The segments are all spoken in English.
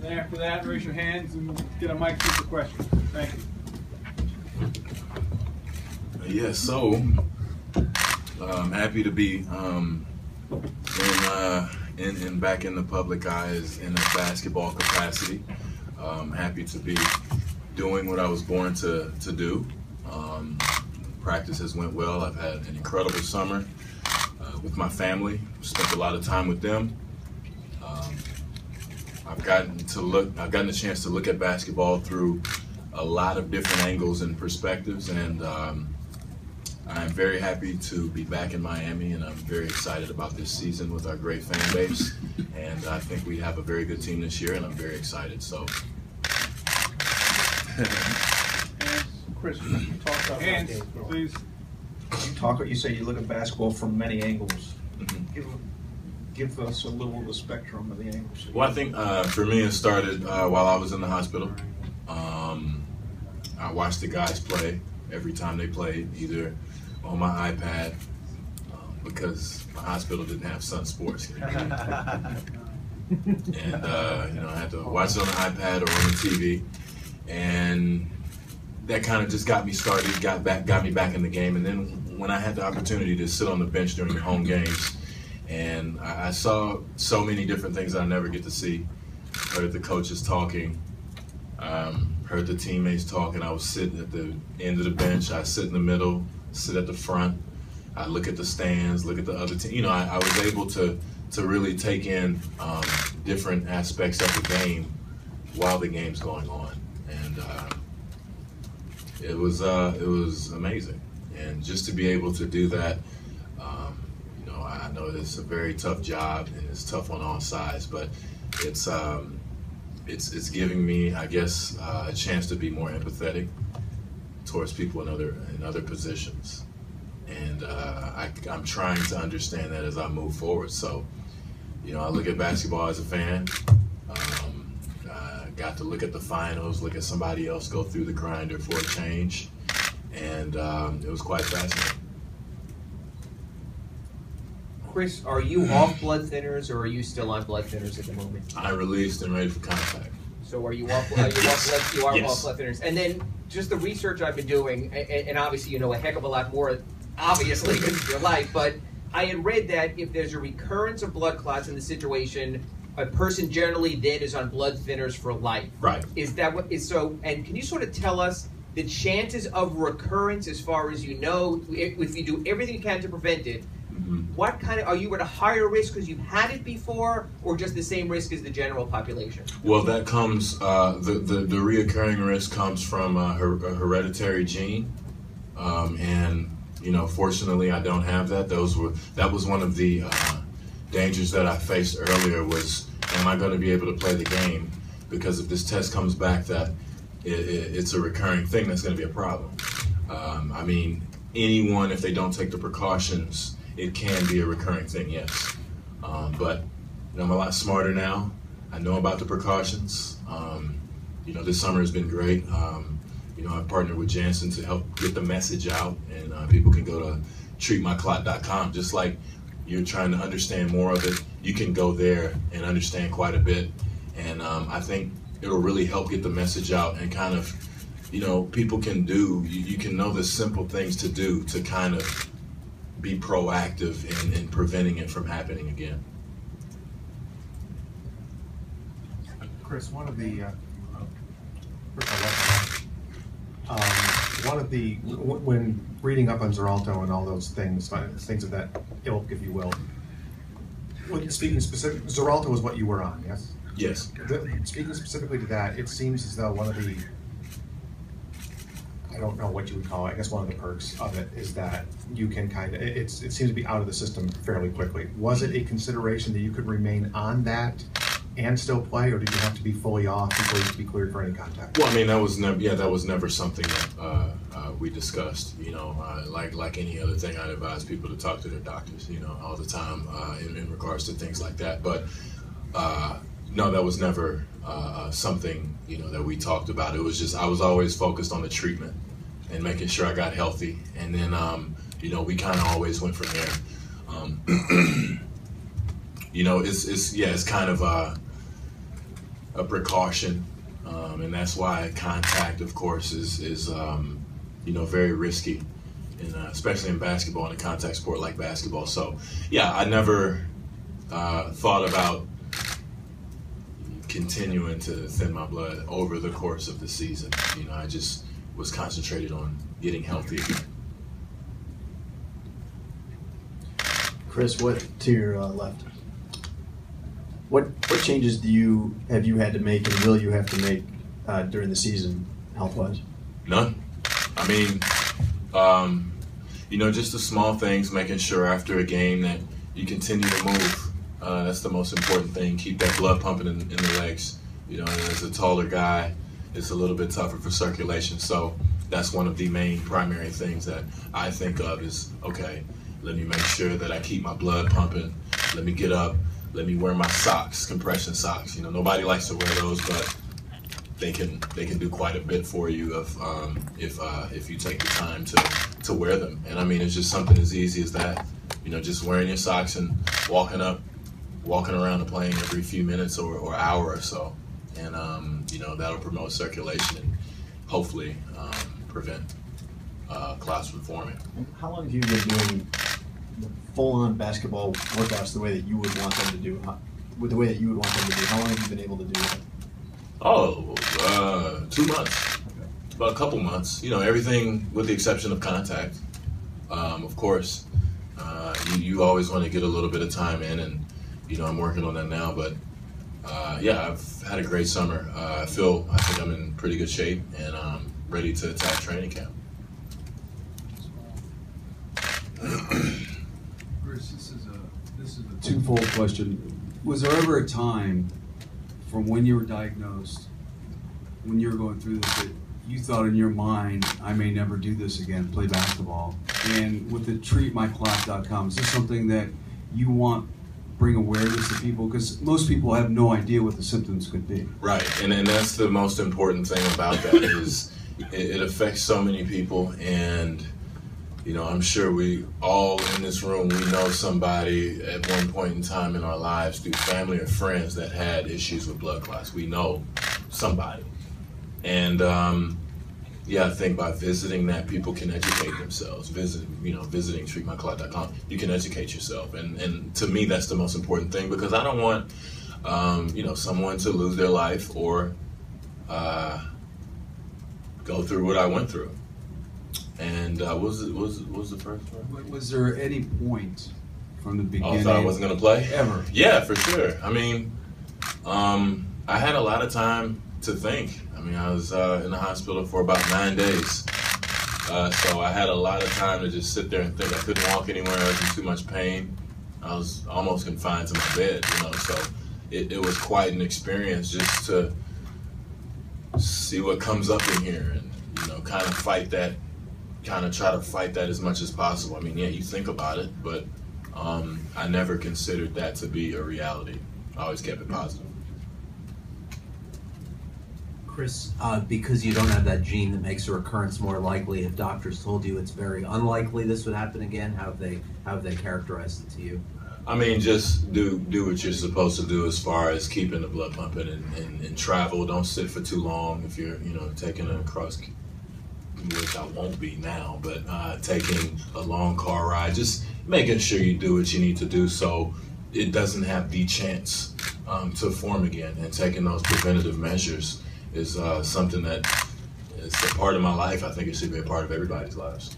Then after that, raise your hands and get a mic for the question. Thank you. Yes, so I'm happy to be in back in the public eyes in a basketball capacity. Happy to be doing what I was born to do. Practice has went well. I've had an incredible summer with my family. Spent a lot of time with them. I've gotten a chance to look at basketball through a lot of different angles and perspectives, and I'm very happy to be back in Miami, and I'm very excited about this season with our great fan base. And I think we have a very good team this year, and I'm very excited. So, Chris, you talk about hands, please. You say you look at basketball from many angles. Mm-hmm. Give us a little of the spectrum of the angles. Well, I think for me it started while I was in the hospital. I watched the guys play every time they played, either on my iPad, because my hospital didn't have Sun Sports. And I had to watch it on the iPad or on the TV, and that kind of just got me started, got me back in the game. And then when I had the opportunity to sit on the bench during the home games, and I saw so many different things that I never get to see. Heard the coaches talking, heard the teammates talking. I was sitting at the end of the bench. I sit in the middle, sit at the front. I look at the stands, look at the other team. I was able to really take in different aspects of the game while the game's going on, and it was amazing. And just to be able to do that, I know it's a very tough job and it's tough on all sides, but it's giving me, I guess, a chance to be more empathetic towards people in other positions, and I'm trying to understand that as I move forward. So, I look at basketball as a fan. Got to look at the finals, look at somebody else go through the grinder for a change, and it was quite fascinating. Chris, are you off blood thinners, or are you still on blood thinners at the moment? I released and ready for contact. So are you off? You are Yes. off blood thinners, and then just the research I've been doing, and obviously you know a heck of a lot more, obviously, because of your life. But I had read that if there's a recurrence of blood clots in the situation, a person generally then is on blood thinners for life. Right. Is that what is so? And can you sort of tell us the chances of recurrence, as far as you know, if you do everything you can to prevent it? What kind of, are you at a higher risk because you've had it before, or just the same risk as the general population? Well, that comes, the reoccurring risk comes from a hereditary gene, and fortunately I don't have that. That was one of the dangers that I faced earlier. Was, am I going to be able to play the game? Because if this test comes back that it's a recurring thing, that's going to be a problem. Anyone, if they don't take the precautions, it can be a recurring thing, yes. But I'm a lot smarter now. I know about the precautions. This summer has been great. I've partnered with Janssen to help get the message out, and people can go to treatmyclot.com. Just like you're trying to understand more of it, you can go there and understand quite a bit. And I think it'll really help get the message out, and kind of, people can you can know the simple things to do to kind of be proactive in preventing it from happening again. Chris, one of the when reading up on Xarelto and all those things of that ilk, if you will. Speaking specific, Xarelto is what you were on, yes? Yes. Speaking specifically to that, it seems as though one of the, I don't know what you would call it, I guess one of the perks of it is that you can it seems to be out of the system fairly quickly. Was it a consideration that you could remain on that and still play, or did you have to be fully off before you could be cleared for any contact? Well, that was never something that we discussed. Like any other thing, I'd advise people to talk to their doctors, all the time in regards to things like that. But no, that was never something, that we talked about. It was just, I was always focused on the treatment and making sure I got healthy. And then, we kind of always went from there. It's kind of, a precaution, and that's why contact, of course, is very risky, and especially in basketball, in a contact sport like basketball. So, yeah, I never thought about continuing to thin my blood over the course of the season. I just was concentrated on getting healthy again. Chris, what to your left? What changes have you had to make, and will you have to make during the season, health-wise? None. I mean, just the small things, making sure after a game that you continue to move. That's the most important thing. Keep that blood pumping in the legs. And as a taller guy, it's a little bit tougher for circulation. So that's one of the main primary things that I think of is, okay, let me make sure that I keep my blood pumping. Let me get up. Let me wear my socks, compression socks. Nobody likes to wear those, but they can do quite a bit for you if you take the time to wear them. And I mean, it's just something as easy as that. Just wearing your socks and walking around the plane every few minutes or hour or so, and that'll promote circulation and hopefully prevent clots from forming. How long have you been doing full-on basketball workouts the way that you would want them to do? The way that you would want them to do. How long have you been able to do that? 2 months. Okay. About a couple months. Everything with the exception of contact. Of course, you always want to get a little bit of time in, and I'm working on that now. But yeah, I've had a great summer. I think I'm in pretty good shape, and I'm ready to attack training camp. Chris, this is a twofold question. Was there ever a time from when you were diagnosed, when you were going through this, that you thought in your mind, I may never do this again, play basketball? And with the treatmyclot.com, is this something that you want bring awareness to people? Because most people have no idea what the symptoms could be. Right, and that's the most important thing about that is it affects so many people, and I'm sure we all in this room, we know somebody at one point in time in our lives, through family or friends, that had issues with blood clots. We know somebody. And I think by visiting that, people can educate themselves. Visiting treatmyclot.com, you can educate yourself. And to me, that's the most important thing, because I don't want, someone to lose their life or go through what I went through. And what was the first one? Was there any point from the beginning? I thought I wasn't going to play? Ever? Yeah, for sure. I mean, I had a lot of time to think. I mean, I was in the hospital for about 9 days. So I had a lot of time to just sit there and think. I couldn't walk anywhere. I was in too much pain. I was almost confined to my bed, So it was quite an experience just to see what comes up in here and, kind of fight that. Kind of try to fight that as much as possible. I mean, yeah, you think about it, but I never considered that to be a reality. I always kept it positive. Chris, because you don't have that gene that makes a recurrence more likely, if doctors told you it's very unlikely this would happen again, how have they characterized it to you? I mean, just do what you're supposed to do as far as keeping the blood pumping and travel. Don't sit for too long if you're, taking a cross, which I won't be now, but taking a long car ride, just making sure you do what you need to do so it doesn't have the chance to form again. And taking those preventative measures is something that is a part of my life. I think it should be a part of everybody's lives.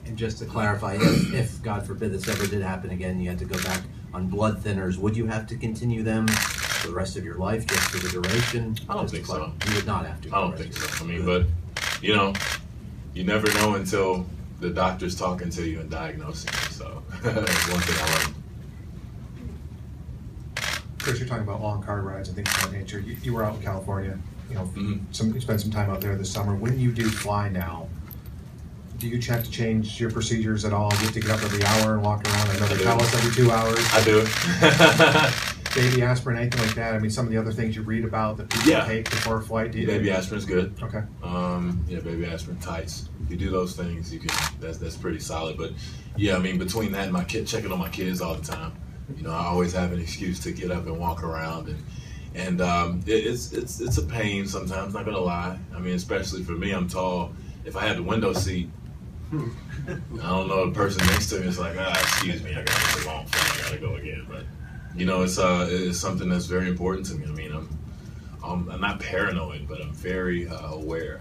And just to clarify, if God forbid this ever did happen again, you had to go back on blood thinners, would you have to continue them for the rest of your life, just for the duration? I don't think so. You would not have to. I don't think so. I mean, but, you never know until the doctor's talking to you and diagnosing you. So that's one thing I learned. Chris, you're talking about long car rides and things of that nature. You were out in California, you spent some time out there this summer. When you do fly now, do you check to change your procedures at all? Do you have to get up every hour and walk around? I know they tell us every 2 hours. I do. Baby aspirin, anything like that? I mean, some of the other things you read about that people take before a flight. Baby aspirin's good. Okay. Baby aspirin, tights. If you do those things, you can. That's pretty solid. But yeah, I mean, between that and my kid, checking on my kids all the time. I always have an excuse to get up and walk around, and And it's a pain sometimes, not gonna lie. I mean, especially for me, I'm tall. If I had the window seat, I don't know, the person next to me is like, excuse me, I got the wrong phone, I gotta go again. But you know, it's something that's very important to me. I mean, I'm not paranoid, but I'm very aware.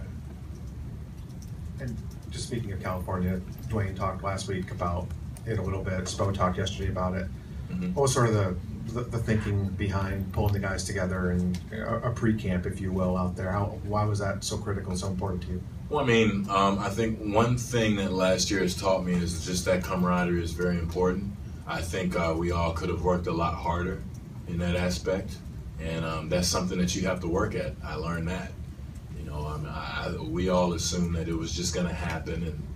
And just speaking of California, Dwayne talked last week about it a little bit. Spo talked yesterday about it. Mm-hmm. What was sort of the thinking behind pulling the guys together and a pre-camp, if you will, out there? Why was that so critical, so important to you? Well, I mean, I think one thing that last year has taught me is just that camaraderie is very important. I think we all could have worked a lot harder in that aspect, and that's something that you have to work at. I learned that. You know, we all assumed that it was just going to happen, and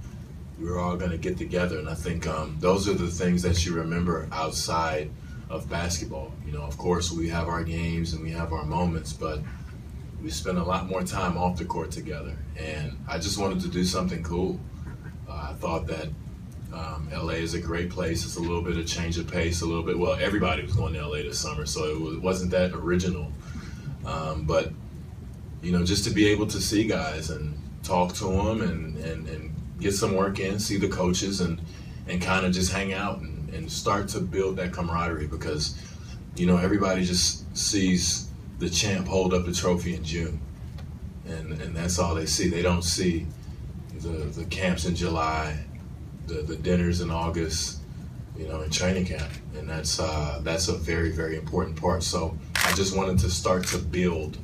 we were all going to get together. And I think those are the things that you remember outside of basketball. You know, of course, we have our games and we have our moments, but we spend a lot more time off the court together. And I just wanted to do something cool. I thought that LA is a great place. It's a little bit of change of pace, a little bit. Well, everybody was going to LA this summer, so it wasn't that original. But, you know, just to be able to see guys and talk to them and get some work in, see the coaches and kind of just hang out and start to build that camaraderie, because, you know, everybody just sees the champ hold up the trophy in June. And that's all they see. They don't see the camps in July, the dinners in August, you know, in training camp. And that's a very, very important part. So I just wanted to start to build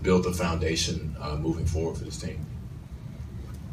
build the foundation moving forward for this team.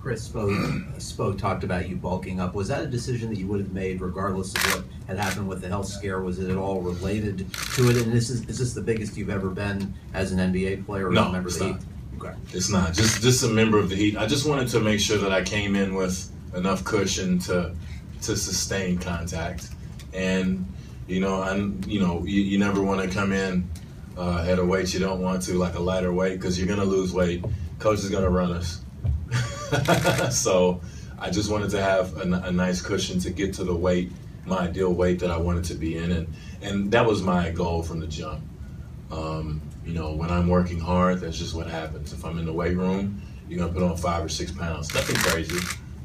Chris, Spo talked about you bulking up. Was that a decision that you would have made regardless of what had happened with the health scare? Was it at all related to it? And is this the biggest you've ever been as an NBA player or No, a member of it's the not. Heat? Okay. It's not. Just a member of the Heat. I just wanted to make sure that I came in with enough cushion to sustain contact. And, you know, you never want to come in at a weight you don't want to, like a lighter weight, because you're going to lose weight. Coach is going to run us. So I just wanted to have a nice cushion to get to the weight, my ideal weight that I wanted to be in. And that was my goal from the jump. You know, when I'm working hard, that's just what happens. If I'm in the weight room, you're going to put on 5 or 6 pounds. Nothing crazy,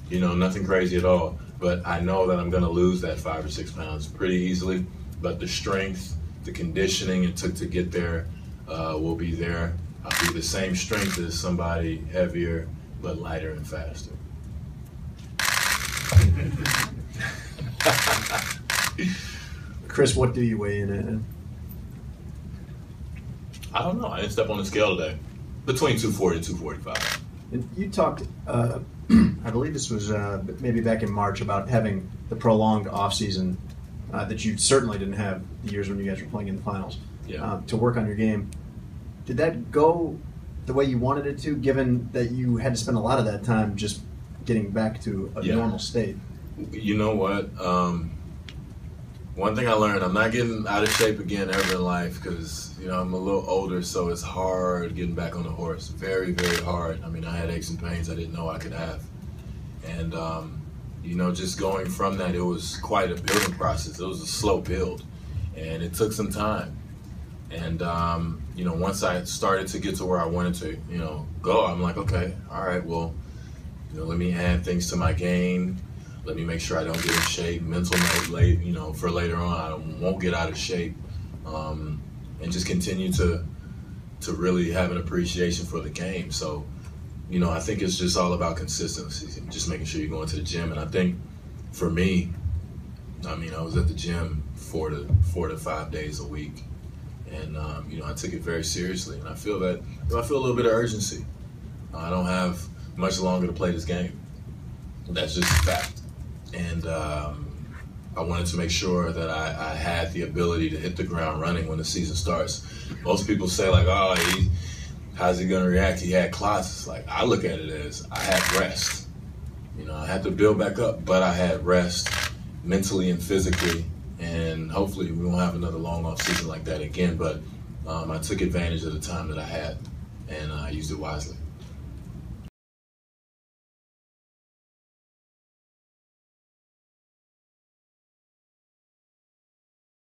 you know, nothing crazy at all. But I know that I'm going to lose that 5 or 6 pounds pretty easily. But the strength, the conditioning it took to get there will be there. I'll be the same strength as somebody heavier, but lighter and faster. Chris, what do you weigh in at? I don't know. I didn't step on the scale today. Between 240 and 245. And you talked, I believe this was maybe back in March, about having the prolonged offseason that you certainly didn't have the years when you guys were playing in the finals, to work on your game. Did that go the way you wanted it to, given that you had to spend a lot of that time just getting back to a normal state? You know what? One thing I learned, I'm not getting out of shape again ever in life, because, you know, I'm a little older, so it's hard getting back on the horse. Very, very hard. I mean, I had aches and pains I didn't know I could have. And, you know, just going from that, it was quite a building process. It was a slow build, and it took some time. And, you know, once I started to get to where I wanted to, you know, go, I'm like, okay, all right, well, you know, let me add things to my game. Let me make sure I don't get in shape. Mental note, you know, for later on, I won't get out of shape, and just continue to really have an appreciation for the game. So, you know, I think it's just all about consistency, just making sure you're going to the gym. And I think for me, I mean, I was at the gym 4 to 5 days a week, and you know, I took it very seriously. And I feel a little bit of urgency. I don't have much longer to play this game. That's just a fact. And I wanted to make sure that I had the ability to hit the ground running when the season starts. Most people say, like, oh, how's he going to react? He had clots. It's like, I look at it as I had rest. You know, I had to build back up, but I had rest mentally and physically. And hopefully we won't have another long off season like that again. But I took advantage of the time that I had, and I used it wisely.